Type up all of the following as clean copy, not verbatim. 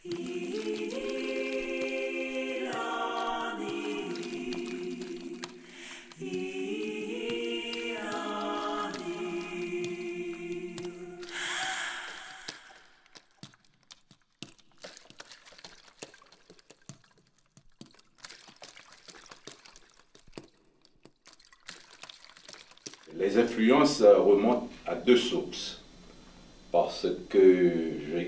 Les influences remontent à deux sources, parce que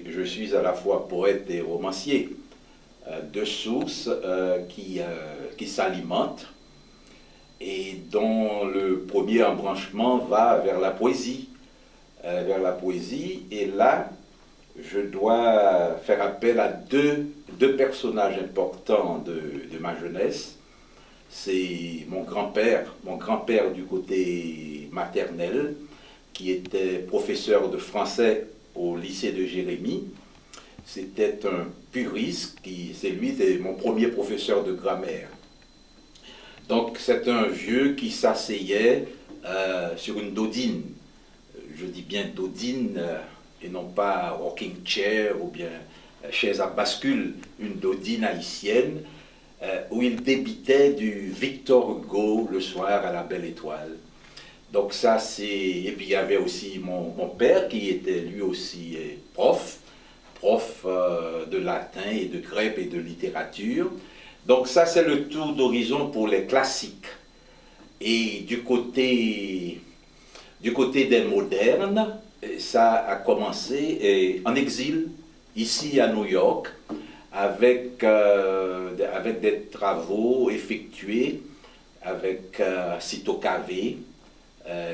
je suis à la fois poète et romancier. Deux sources qui s'alimentent et dont le premier embranchement va vers la poésie. Et là, je dois faire appel à deux personnages importants de ma jeunesse. C'est mon grand-père du côté maternel, qui était professeur de français au lycée de Jérémie. C'était un puriste, c'est lui mon premier professeur de grammaire. Donc c'est un vieux qui s'asseyait sur une dodine. Je dis bien dodine et non pas rocking chair ou bien chaise à bascule, une dodine haïtienne, où il débitait du Victor Hugo le soir à la Belle Étoile. Donc ça c'est... Et puis il y avait aussi mon père qui était lui aussi prof de latin et de grec et de littérature. Donc ça c'est le tour d'horizon pour les classiques. Et du côté des modernes, ça a commencé en exil, ici à New York, avec des travaux effectués avec Cito Cavé,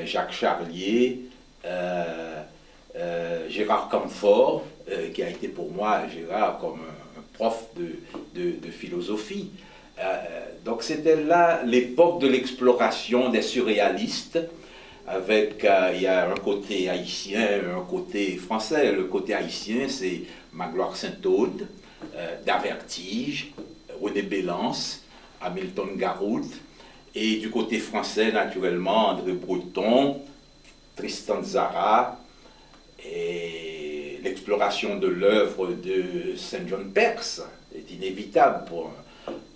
Jacques Charlier, Gérard Camphor, qui a été pour moi, Gérard, comme un prof de philosophie. Donc c'était là l'époque de l'exploration des surréalistes, avec, il y a un côté haïtien, un côté français. Le côté haïtien, c'est Magloire Saint-Aude, Davertige, René Bélance, Hamilton Garoud, et du côté français, naturellement, André Breton, Tristan Tzara, et l'exploration de l'œuvre de Saint John Perkes est inévitable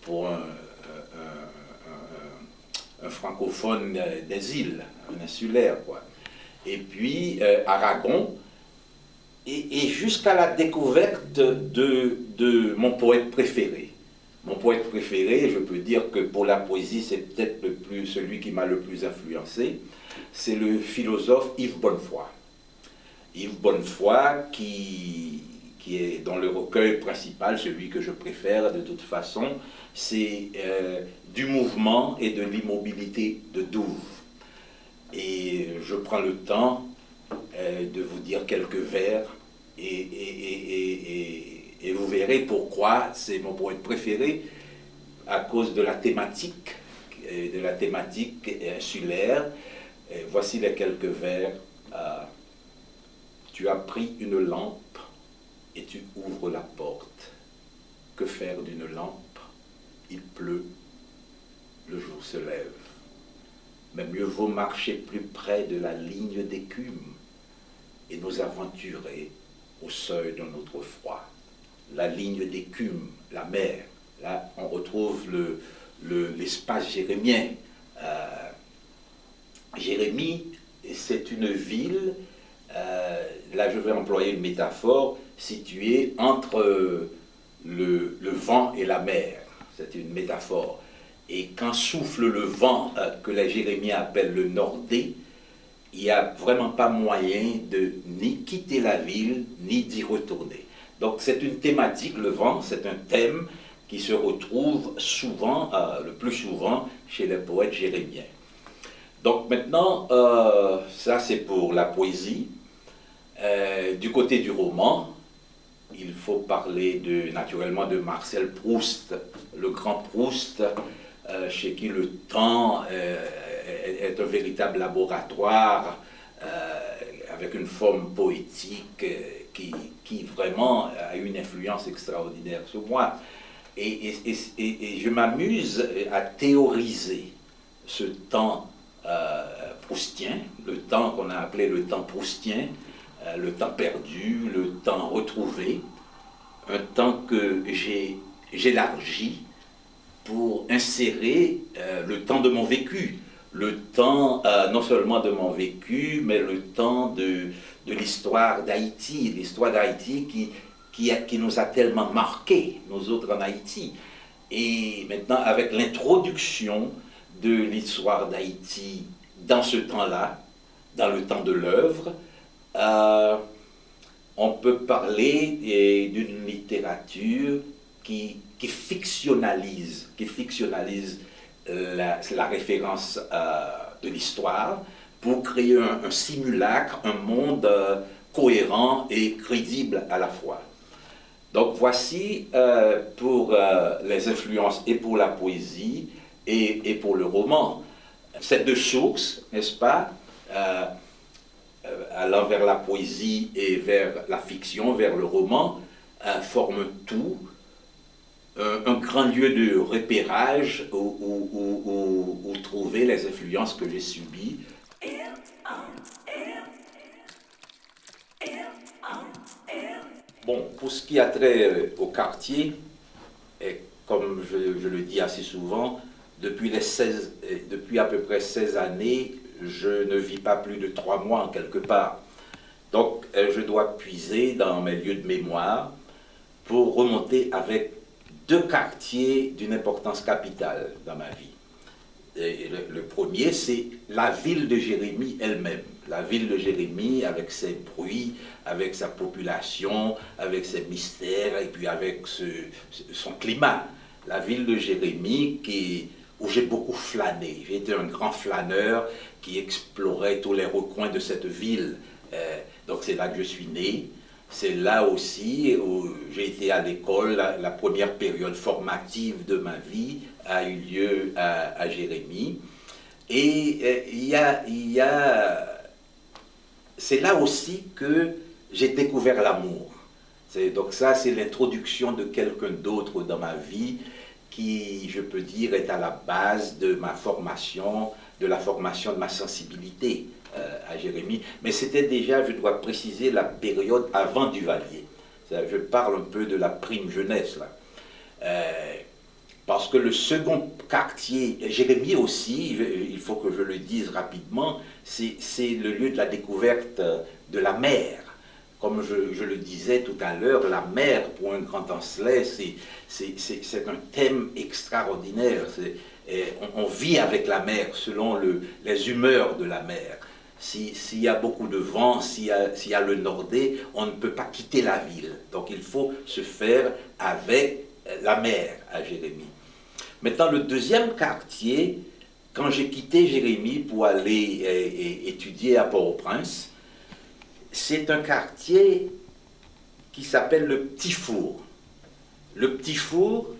pour un francophone des îles, un insulaire, quoi. Et puis Aragon, et jusqu'à la découverte de mon poète préféré. Mon poète préféré, je peux dire que pour la poésie, c'est peut-être celui qui m'a le plus influencé, c'est le philosophe Yves Bonnefoy. Yves Bonnefoy qui est dans le recueil principal, celui que je préfère de toute façon, c'est du mouvement et de l'immobilité de Douve. Et je prends le temps de vous dire quelques vers et vous verrez pourquoi c'est mon poète préféré, à cause de la thématique insulaire. Et voici les quelques vers. Tu as pris une lampe et tu ouvres la porte. Que faire d'une lampe? Il pleut, le jour se lève. Mais mieux vaut marcher plus près de la ligne d'écume et nous aventurer au seuil d'un autre froid. La ligne d'écume, la mer, là on retrouve l'espace jérémien. Jérémie, c'est une ville, là je vais employer une métaphore, située entre le vent et la mer. C'est une métaphore. Et quand souffle le vent que les Jérémiens appellent le nordé, il n'y a vraiment pas moyen de ni quitter la ville, ni d'y retourner. Donc c'est une thématique, le vent, c'est un thème qui se retrouve souvent, le plus souvent, chez les poètes jérémiens. Donc maintenant, ça c'est pour la poésie. Du côté du roman, il faut parler naturellement de Marcel Proust, le grand Proust, chez qui le temps est un véritable laboratoire, avec une forme poétique qui vraiment a une influence extraordinaire sur moi. Et je m'amuse à théoriser ce temps proustien, le temps qu'on a appelé le temps proustien, le temps perdu, le temps retrouvé, un temps que j'élargis pour insérer le temps de mon vécu. Le temps non seulement de mon vécu, mais le temps de l'histoire d'Haïti. L'histoire d'Haïti qui nous a tellement marqués, nous autres en Haïti. Et maintenant, avec l'introduction de l'histoire d'Haïti dans ce temps-là, dans le temps de l'œuvre, on peut parler d'une littérature qui fictionnalise la référence de l'histoire pour créer un simulacre, un monde cohérent et crédible à la fois. Donc voici pour les influences et pour la poésie et pour le roman. Ces deux sources, n'est-ce pas, allant vers la poésie et vers la fiction, vers le roman, forment tout un grand lieu de repérage où trouver les influences que j'ai subies. Bon, pour ce qui a trait au quartier, et comme je le dis assez souvent, depuis à peu près 16 années, je ne vis pas plus de 3 mois en quelque part. Donc, je dois puiser dans mes lieux de mémoire pour remonter avec 2 quartiers d'une importance capitale dans ma vie. Et le premier, c'est la ville de Jérémie elle-même. La ville de Jérémie, avec ses bruits, avec sa population, avec ses mystères, et puis avec son climat. La ville de Jérémie où j'ai beaucoup flâné. J'ai été un grand flâneur qui explorait tous les recoins de cette ville. Donc c'est là que je suis né. C'est là aussi où j'ai été à l'école. La première période formative de ma vie a eu lieu à Jérémie. Et c'est là aussi que j'ai découvert l'amour. Donc ça, c'est l'introduction de quelqu'un d'autre dans ma vie qui, je peux dire, est à la base de ma formation, de la formation de ma sensibilité à Jérémie. Mais c'était déjà, je dois préciser, la période avant Duvalier. Je parle un peu de la prime jeunesse, là. Parce que le second quartier, Jérémie aussi, il faut que je le dise rapidement, c'est le lieu de la découverte de la mer. Comme je le disais tout à l'heure, la mer, pour un grand Ancelais, c'est un thème extraordinaire. On vit avec la mer selon les humeurs de la mer. S'il y a beaucoup de vent, s'il y a le nordé, on ne peut pas quitter la ville. Donc il faut se faire avec la mer à Jérémie. Maintenant, le deuxième quartier, quand j'ai quitté Jérémie pour aller étudier à Port-au-Prince, c'est un quartier qui s'appelle le Petit Four. Le Petit Four,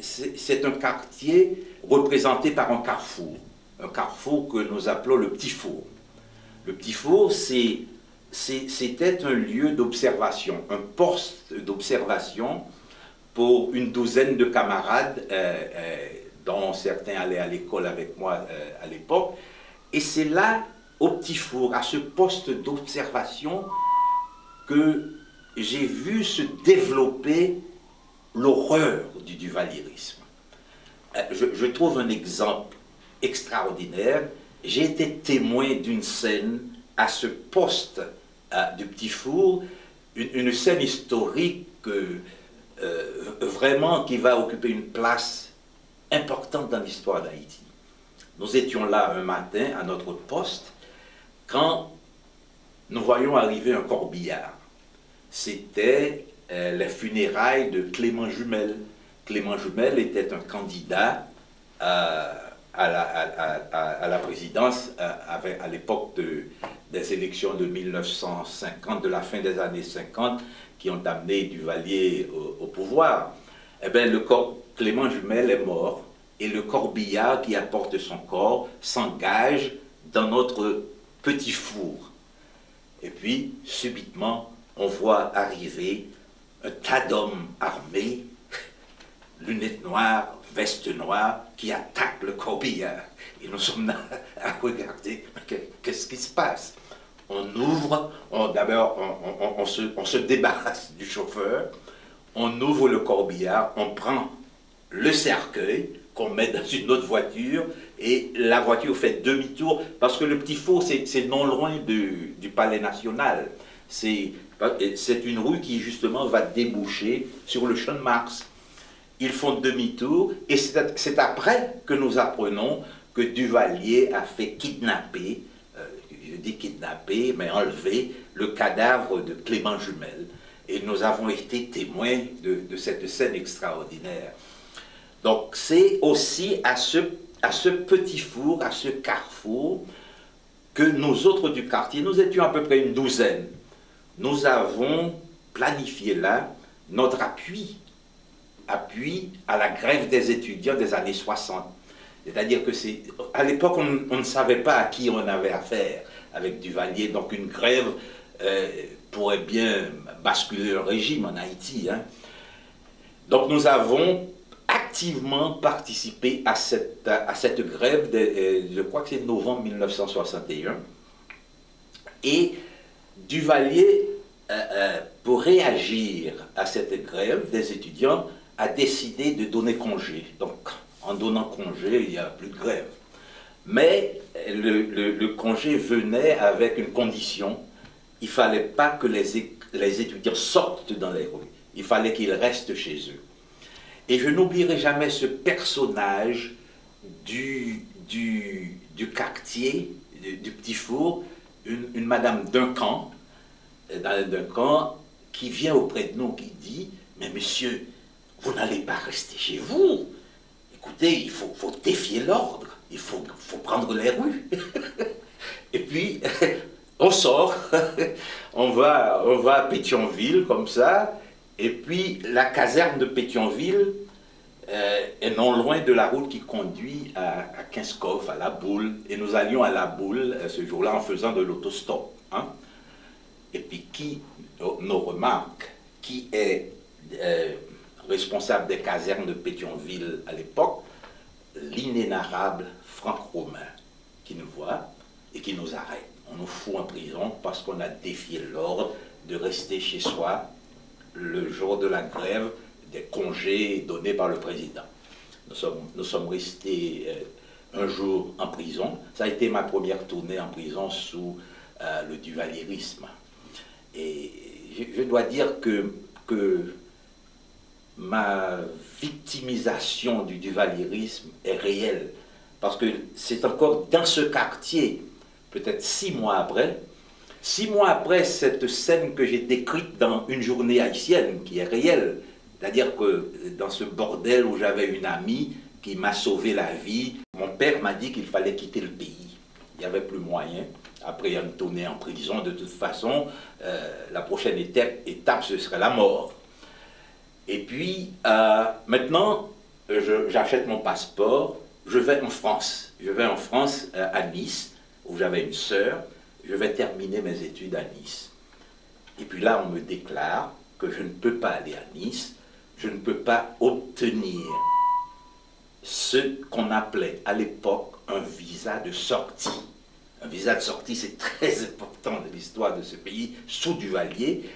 c'est un quartier représenté par un carrefour que nous appelons le Petit Four. Le Petit Four, c'était un lieu d'observation, un poste d'observation pour une douzaine de camarades, dont certains allaient à l'école avec moi à l'époque. Et c'est là, au Petit Four, à ce poste d'observation, que j'ai vu se développer l'horreur du duvalierisme. Je trouve un exemple extraordinaire. J'ai été témoin d'une scène à ce poste du Petit Four, une scène historique vraiment qui va occuper une place importante dans l'histoire d'Haïti. Nous étions là un matin à notre poste quand nous voyons arriver un corbillard. C'était les funérailles de Clément Jumel. Clément Jumel était un candidat à la présidence à l'époque des élections de 1950, de la fin des années 50, qui ont amené Duvalier au pouvoir. Eh bien, Clément Jumel est mort et le corbillard qui apporte son corps s'engage dans notre petit four. Et puis, subitement, on voit arriver un tas d'hommes armés, lunettes noires, veste noire, qui attaquent le corbillard. Et nous sommes là à regarder, qu'est-ce qui se passe? On ouvre, d'abord on se débarrasse du chauffeur, on ouvre le corbillard, on prend le cercueil qu'on met dans une autre voiture et la voiture fait demi-tour parce que le Petit Four c'est non loin du Palais National. C'est une rue qui justement va déboucher sur le Champ de Mars. Ils font demi-tour et c'est après que nous apprenons que Duvalier a fait kidnapper, je dis kidnapper, mais enlever le cadavre de Clément Jumel. Et nous avons été témoins de cette scène extraordinaire. Donc c'est aussi à ce Petit Four, à ce carrefour, que nous autres du quartier, nous étions à peu près une douzaine, nous avons planifié là notre appui à la grève des étudiants des années 60. C'est-à-dire que à l'époque, on ne savait pas à qui on avait affaire avec Duvalier, donc une grève pourrait bien basculer le régime en Haïti. Hein. Donc nous avons activement participé à cette grève, je crois que c'est novembre 1961, et Duvalier, pour réagir à cette grève des étudiants, a décidé de donner congé. Donc, en donnant congé, il n'y a plus de grève. Mais le congé venait avec une condition. Il ne fallait pas que les étudiants sortent dans les rues. Il fallait qu'ils restent chez eux. Et je n'oublierai jamais ce personnage du quartier, du Petit Four, une madame Duncan, qui vient auprès de nous, qui dit « Mais monsieur, vous n'allez pas rester chez vous. Écoutez, il faut défier l'ordre. Il faut prendre les rues. » Et puis, on sort, on va à Pétionville, comme ça, et puis la caserne de Pétionville est non loin de la route qui conduit à Kinskov, à La Boule, et nous allions à La Boule ce jour-là en faisant de l'autostop. Hein. Et puis qui nous remarque, qui est responsable des casernes de Pétionville à l'époque, l'inénarrable Franck Romain, qui nous voit et qui nous arrête. On nous fout en prison parce qu'on a défié l'ordre de rester chez soi le jour de la grève des congés donnés par le président. Nous sommes restés un jour en prison. Ça a été ma première tournée en prison sous le duvalierisme. Et je dois dire que ma victimisation du duvalierisme est réelle. Parce que c'est encore dans ce quartier, peut-être 6 mois après, 6 mois après cette scène que j'ai décrite dans Une journée haïtienne, qui est réelle, c'est-à-dire que dans ce bordel où j'avais une amie qui m'a sauvé la vie, mon père m'a dit qu'il fallait quitter le pays. Il n'y avait plus moyen. Après une tournée en prison, de toute façon, la prochaine étape, ce serait la mort. Et puis, maintenant, j'achète mon passeport, je vais en France. Je vais en France, à Nice, où j'avais une sœur. Je vais terminer mes études à Nice. Et puis là, on me déclare que je ne peux pas aller à Nice, je ne peux pas obtenir ce qu'on appelait à l'époque un visa de sortie. Un visa de sortie, c'est très important de l'histoire de ce pays, sous Duvalier.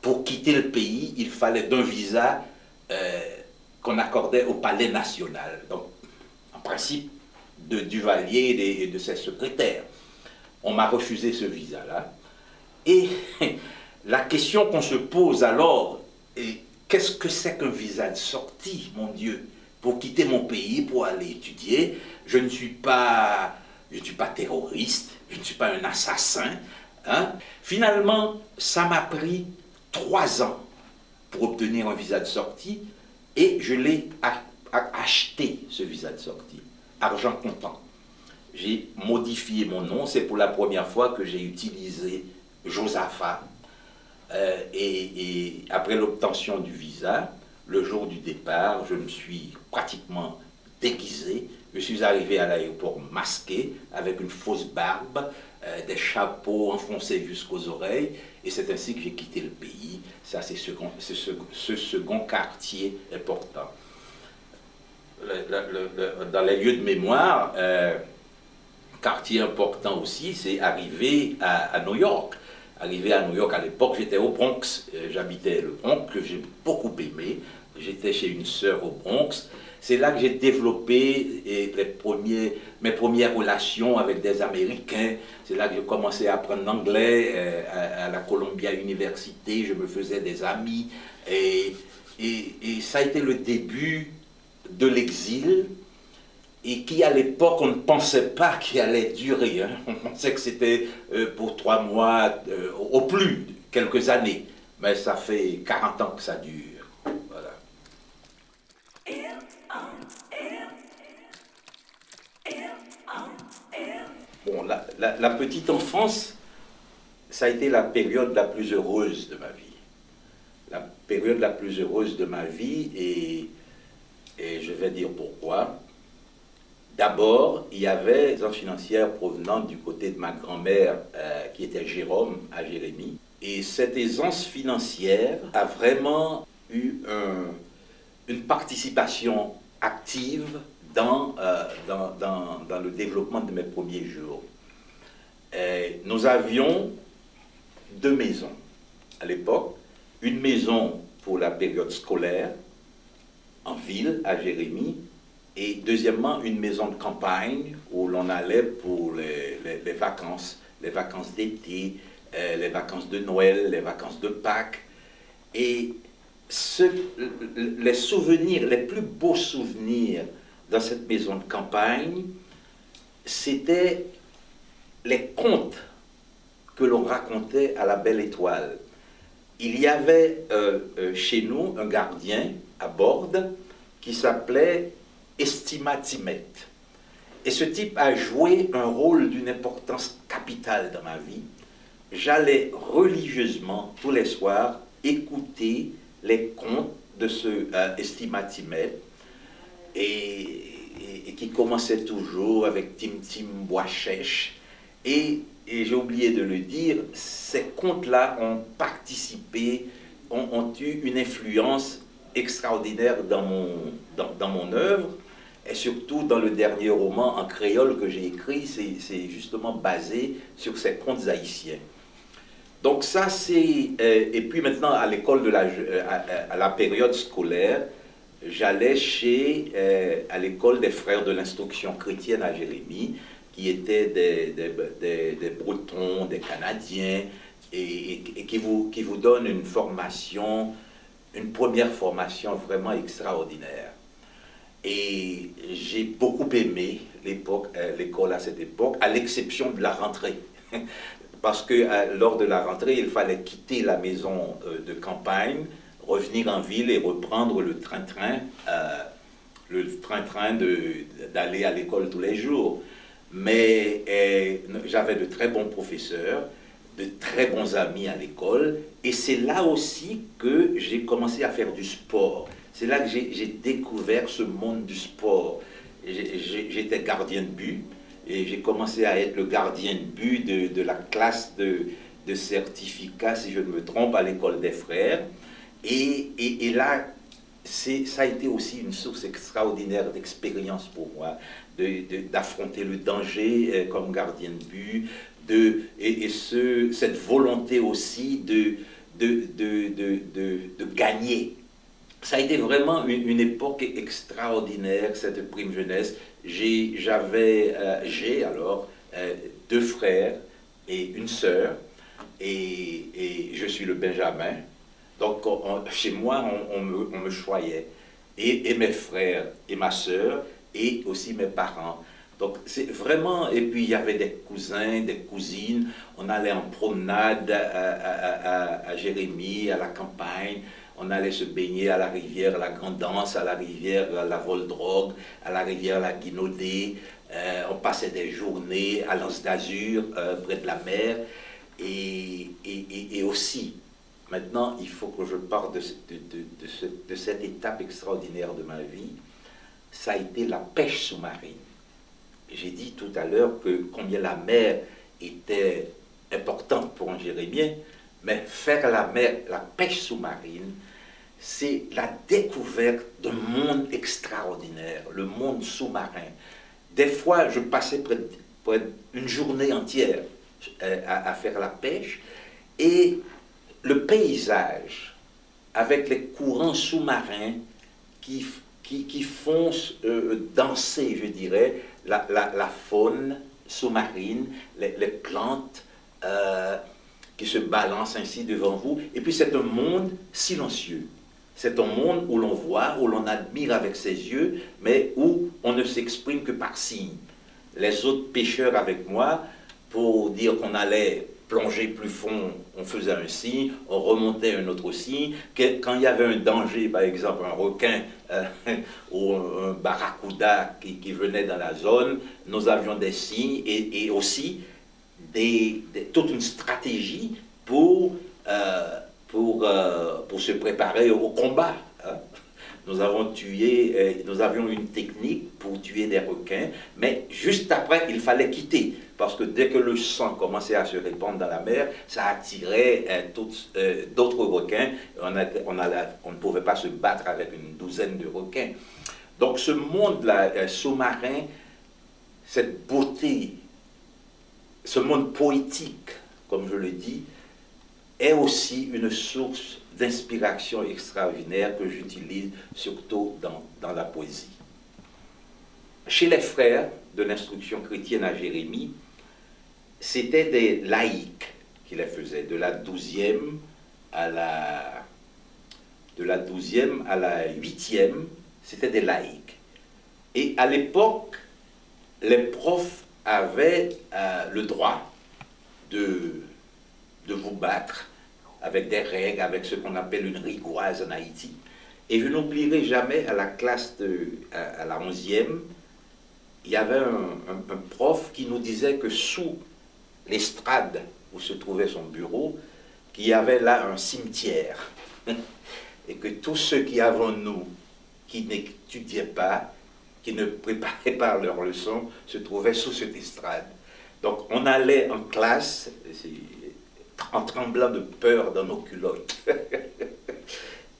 Pour quitter le pays, il fallait d'un visa qu'on accordait au Palais National. Donc, en principe, de Duvalier et de ses secrétaires. On m'a refusé ce visa-là. Et la question qu'on se pose alors, qu'est-ce que c'est qu'un visa de sortie, mon Dieu? Pour quitter mon pays, pour aller étudier, je ne suis pas terroriste, je ne suis pas un assassin. Hein? Finalement, ça m'a pris 3 ans pour obtenir un visa de sortie et je l'ai acheté, ce visa de sortie, argent comptant. J'ai modifié mon nom, c'est pour la première fois que j'ai utilisé Josaphat. Et après l'obtention du visa, le jour du départ, je me suis pratiquement déguisé. Je suis arrivé à l'aéroport masqué, avec une fausse barbe, des chapeaux enfoncés jusqu'aux oreilles, et c'est ainsi que j'ai quitté le pays. Ça, c'est ce second quartier important. Dans les lieux de mémoire, quartier important aussi, c'est arrivé à New York. Arrivé à New York à l'époque, j'étais au Bronx. J'habitais le Bronx, que j'ai beaucoup aimé. J'étais chez une sœur au Bronx. C'est là que j'ai développé mes premières relations avec des Américains. C'est là que j'ai commencé à apprendre l'anglais à la Columbia University. Je me faisais des amis. Et ça a été le début de l'exil. Et qui, à l'époque, on ne pensait pas qu'il allait durer. Hein. On pensait que c'était pour 3 mois, au plus, quelques années. Mais ça fait 40 ans que ça dure. Voilà. Bon, la petite enfance, ça a été la période la plus heureuse de ma vie. La période la plus heureuse de ma vie, et je vais dire pourquoi. D'abord, il y avait des aides financières provenant du côté de ma grand-mère, qui était Jérôme, à Jérémie. Et cette aisance financière a vraiment eu une participation active dans le développement de mes premiers jours. Nous avions 2 maisons à l'époque. Une maison pour la période scolaire, en ville, à Jérémie, et deuxièmement, une maison de campagne où l'on allait pour les vacances d'été, les vacances de Noël, les vacances de Pâques. Et les souvenirs, les plus beaux souvenirs dans cette maison de campagne, c'était les contes que l'on racontait à la Belle Étoile. Il y avait chez nous un gardien à bord qui s'appelait Estimatimet. Et ce type a joué un rôle d'une importance capitale dans ma vie. J'allais religieusement, tous les soirs, écouter les contes de ce Estimatimet, et qui commençait toujours avec Tim Tim Bois-Chèche. Et j'ai oublié de le dire, ces contes-là ont participé, ont eu une influence extraordinaire dans mon œuvre, et surtout dans le dernier roman en créole que j'ai écrit. C'est justement basé sur ces contes haïtiens. Donc ça c'est... et puis maintenant à l'école à la période scolaire, j'allais à l'école des frères de l'instruction chrétienne à Jérémie, qui étaient des Bretons, des Canadiens, et qui vous donnent une formation, une première formation vraiment extraordinaire. Et j'ai beaucoup aimé l'école à cette époque, à l'exception de la rentrée. Parce que lors de la rentrée, il fallait quitter la maison de campagne, revenir en ville et reprendre le train-train d'aller à l'école tous les jours. Mais j'avais de très bons professeurs, de très bons amis à l'école, et c'est là aussi que j'ai commencé à faire du sport. C'est là que j'ai découvert ce monde du sport. J'étais gardien de but, et j'ai commencé à être le gardien de but de la classe de certificat, si je ne me trompe, à l'école des frères. Et là, ça a été aussi une source extraordinaire d'expérience pour moi, d'affronter le danger comme gardien de but, cette volonté aussi de gagner. Ça a été vraiment une époque extraordinaire, cette prime jeunesse. J'ai alors 2 frères et une sœur, et je suis le Benjamin. Donc chez moi, on me choyait, et mes frères et ma sœur, et aussi mes parents. Donc c'est vraiment, et puis il y avait des cousins, des cousines, on allait en promenade à Jérémie, à la campagne, on allait se baigner à la rivière La Grand'Anse, à la rivière La Vol-Drogue, à la rivière La Guinaudée, on passait des journées à l'Anse d'Azur, près de la mer, et aussi, maintenant il faut que je parle de cette étape extraordinaire de ma vie, ça a été la pêche sous-marine. J'ai dit tout à l'heure que combien la mer était importante pour un Jérémien, mais faire la pêche sous-marine, c'est la découverte d'un monde extraordinaire, le monde sous-marin. Des fois, je passais près une journée entière à faire la pêche, Et le paysage, avec les courants sous-marins qui font danser, je dirais, la faune sous-marine, les plantes qui se balancent ainsi devant vous. Et puis c'est un monde silencieux. C'est un monde où l'on voit, où l'on admire avec ses yeux, mais où on ne s'exprime que par signes. Les autres pêcheurs avec moi, pour dire qu'on allait plonger plus fond, on faisait un signe, on remontait un autre signe. Quand il y avait un danger, par exemple un requin ou un barracuda qui venait dans la zone, nous avions des signes et aussi toute une stratégie pour se préparer au combat. Hein. Nous avions une technique pour tuer des requins, mais juste après, il fallait quitter, parce que dès que le sang commençait à se répandre dans la mer, ça attirait d'autres requins. On ne pouvait pas se battre avec une douzaine de requins. Donc ce monde-là, sous-marin, cette beauté, ce monde poétique, comme je le dis, est aussi une source d'inspiration extraordinaire que j'utilise surtout dans la poésie. Chez les frères de l'instruction chrétienne à Jérémie, c'était des laïcs qui les faisaient, de la 12e à la 8e, c'était des laïcs. Et à l'époque, les profs avaient le droit de vous battre avec des règles, avec ce qu'on appelle une rigoise en Haïti. Et je n'oublierai jamais, à la classe à la 11e, il y avait un prof qui nous disait que sous l'estrade où se trouvait son bureau, qu'il y avait là un cimetière. Et que tous ceux qui avant nous, qui n'étudiaient pas, qui ne préparaient pas leurs leçons, se trouvaient sous cette estrade. Donc on allait en classe, en tremblant de peur dans nos culottes.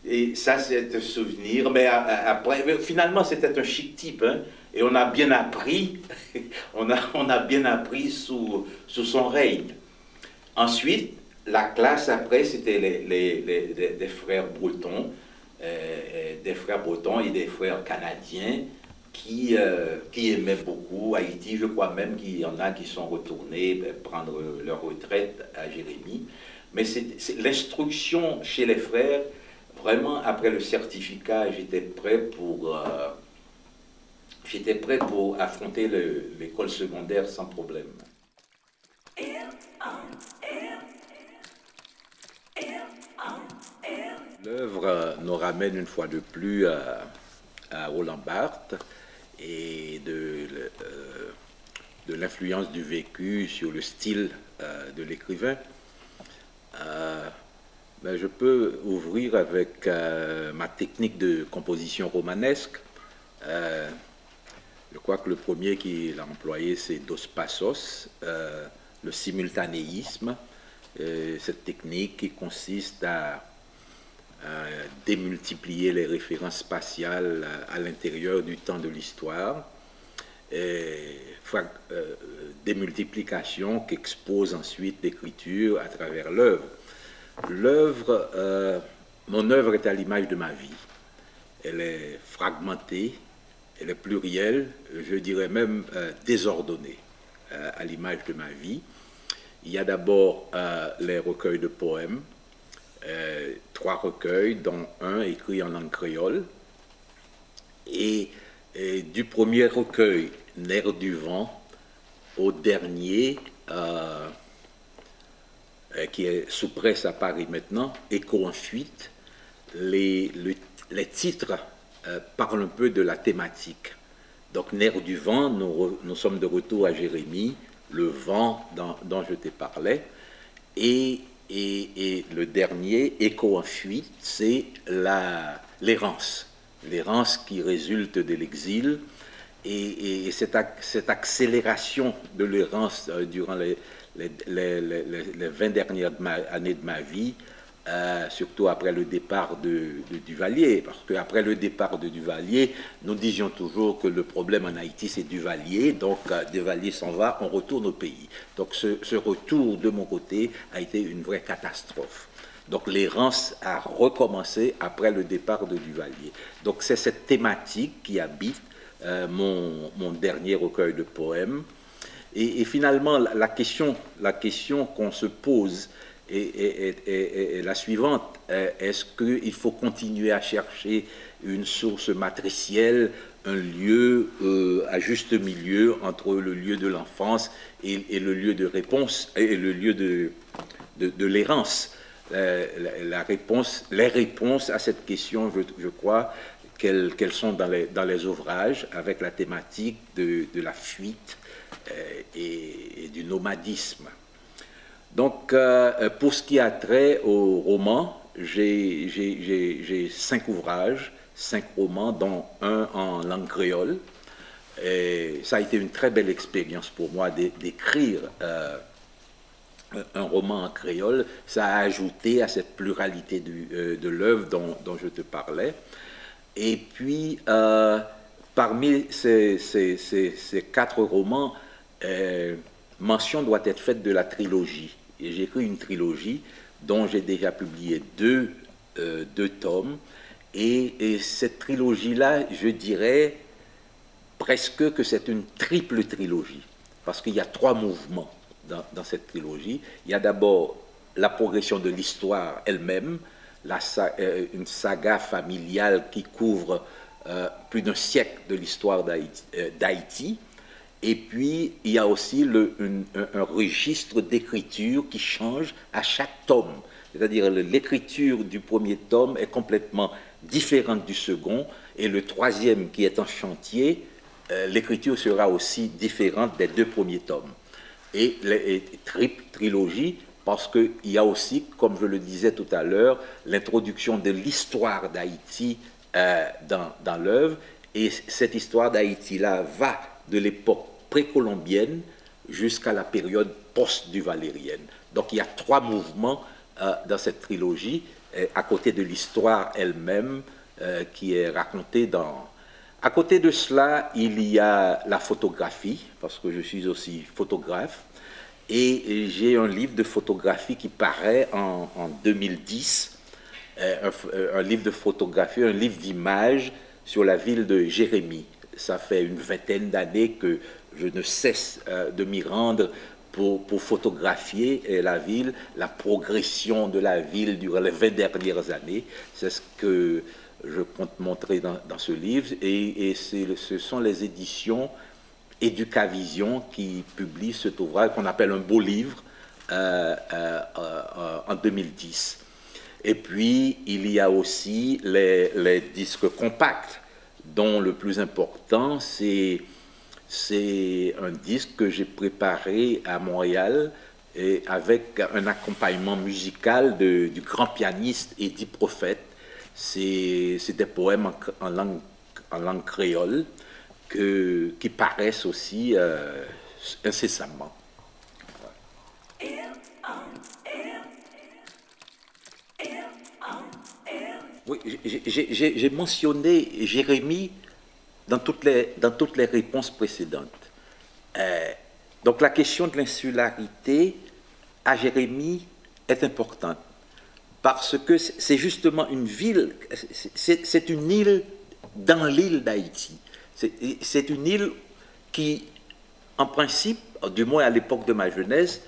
Et ça, c'est un souvenir. Mais après, finalement, c'était un chic type. Hein, et on a bien appris, on a bien appris sous son règne. Ensuite, la classe après, c'était des frères bretons, et des frères canadiens qui aimaient beaucoup Haïti. Je crois même qu'il y en a qui sont retournés prendre leur retraite à Jérémie. Mais l'instruction chez les frères, vraiment, après le certificat, j'étais prêt pour affronter l'école secondaire sans problème. L'œuvre nous ramène une fois de plus à Roland Barthes et de l'influence du vécu sur le style de l'écrivain. Ben je peux ouvrir avec ma technique de composition romanesque. Je crois que le premier qu'il a employé, c'est Dos Passos, le simultanéisme, cette technique qui consiste à démultiplier les références spatiales à l'intérieur du temps de l'histoire, démultiplication qu'expose ensuite l'écriture à travers l'œuvre. Mon œuvre est à l'image de ma vie. Elle est fragmentée, elle est plurielle, je dirais même désordonnée, à l'image de ma vie. Il y a d'abord les recueils de poèmes, 3 recueils, dont un écrit en langue créole. Et du premier recueil, Nerf du vent, au dernier, qui est sous presse à Paris maintenant, Écho en fuite, les titres parlent un peu de la thématique. Donc, Nerf du vent, nous sommes de retour à Jérémie, le vent dont je t'ai parlé, et le dernier, Écho en fuite, c'est l'errance qui résulte de l'exil, et cette accélération de l'errance durant les 20 dernières années de ma vie surtout après le départ de Duvalier, parce qu'après le départ de Duvalier, nous disions toujours que le problème en Haïti, c'est Duvalier, donc Duvalier s'en va, on retourne au pays. Donc ce retour, de mon côté, a été une vraie catastrophe. Donc l'errance a recommencé après le départ de Duvalier. Donc c'est cette thématique qui habite mon dernier recueil de poèmes. Et finalement, la question qu'on se pose est la suivante. Est-ce qu'il faut continuer à chercher une source matricielle, un lieu à juste milieu entre le lieu de l'enfance et le lieu de réponse, et le lieu de l'errance? Les réponses à cette question, je crois qu'elles sont dans les ouvrages, avec la thématique de la fuite et du nomadisme. Donc, pour ce qui a trait au roman, j'ai 5 ouvrages, 5 romans, dont un en langue créole. Et ça a été une très belle expérience pour moi d'écrire un roman en créole. Ça a ajouté à cette pluralité de l'œuvre dont je te parlais. Et puis, parmi ces 4 romans, mention doit être faite de la trilogie. Et j'ai écrit une trilogie dont j'ai déjà publié deux tomes. Et cette trilogie-là, je dirais presque que c'est une triple trilogie, parce qu'il y a 3 mouvements dans cette trilogie. Il y a d'abord la progression de l'histoire elle-même, une saga familiale qui couvre plus d'un siècle de l'histoire d'Haïti. Et puis, il y a aussi un registre d'écriture qui change à chaque tome. C'est-à-dire l'écriture du premier tome est complètement différente du second, et le troisième qui est en chantier, l'écriture sera aussi différente des 2 premiers tomes. Et trilogie, parce qu'il y a aussi, comme je le disais tout à l'heure, l'introduction de l'histoire d'Haïti dans l'œuvre, et cette histoire d'Haïti-là va de l'époque précolombienne jusqu'à la période post-duvalérienne. Donc il y a 3 mouvements dans cette trilogie, à côté de l'histoire elle-même qui est racontée dans... À côté de cela, il y a la photographie, parce que je suis aussi photographe, et j'ai un livre de photographie qui paraît en 2010, un livre de photographie, un livre d'images sur la ville de Jérémie. Ça fait une vingtaine d'années que je ne cesse de m'y rendre pour photographier la ville, la progression de la ville durant les 20 dernières années. C'est ce que je compte montrer dans ce livre, et ce sont les éditions Éducavision qui publient cet ouvrage qu'on appelle un beau livre en 2010. Et puis, il y a aussi les disques compacts, dont le plus important, c'est un disque que j'ai préparé à Montréal, et avec un accompagnement musical du grand pianiste Eddie Prophète. C'est des poèmes en langue créole qui paraissent aussi incessamment. Oui, j'ai mentionné Jérémie dans toutes les réponses précédentes. Donc la question de l'insularité à Jérémie est importante, parce que c'est justement une ville, c'est une île dans l'île d'Haïti. C'est une île qui, en principe, du moins à l'époque de ma jeunesse,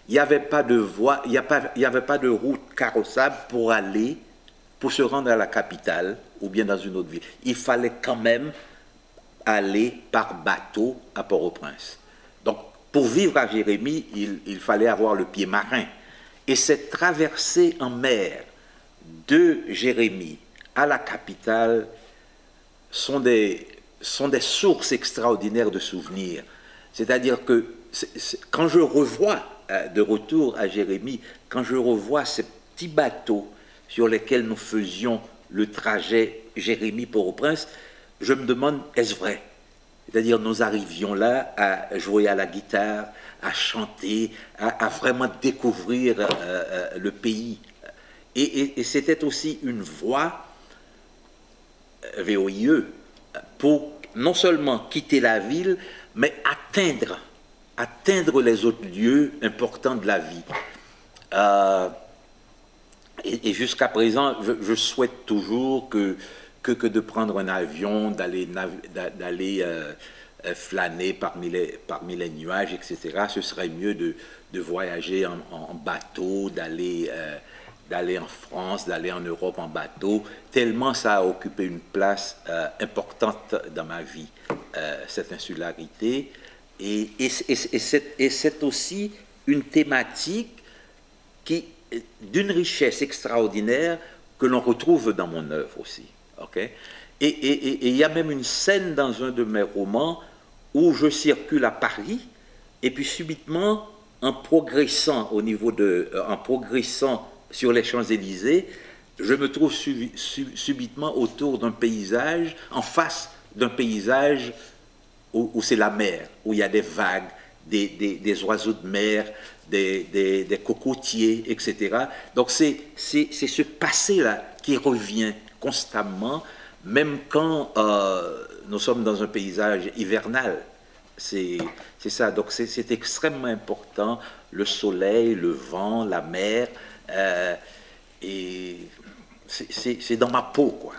il n'y avait pas de voie, il n'y avait pas de route carrossable pour se rendre à la capitale ou bien dans une autre ville. Il fallait quand même aller par bateau à Port-au-Prince. Donc, pour vivre à Jérémie, il fallait avoir le pied marin. Et cette traversée en mer de Jérémie à la capitale sont des sources extraordinaires de souvenirs. C'est-à-dire que quand je revois, de retour à Jérémie, quand je revois ces petits bateaux sur lesquels nous faisions le trajet Jérémie-Port-au-Prince, je me demande, est-ce vrai? C'est-à-dire, nous arrivions là à jouer à la guitare, à chanter, à vraiment découvrir le pays. Et c'était aussi une voie VOIE pour non seulement quitter la ville, mais atteindre les autres lieux importants de la vie. Euh, et jusqu'à présent, je souhaite toujours que de prendre un avion, d'aller flâner parmi les nuages, etc. Ce serait mieux de voyager en bateau, d'aller en France, d'aller en Europe en bateau, tellement ça a occupé une place importante dans ma vie, cette insularité. Et c'est aussi une thématique d'une richesse extraordinaire que l'on retrouve dans mon œuvre aussi. Okay? Et il y a même une scène dans un de mes romans où je circule à Paris, et puis subitement, en progressant sur les Champs-Élysées, je me trouve subitement autour d'un paysage, en face d'un paysage où c'est la mer, où il y a des vagues, des oiseaux de mer, des cocotiers, etc. Donc c'est ce passé-là qui revient constamment, même quand nous sommes dans un paysage hivernal. C'est ça, donc c'est extrêmement important, le soleil, le vent, la mer, et c'est dans ma peau, quoi.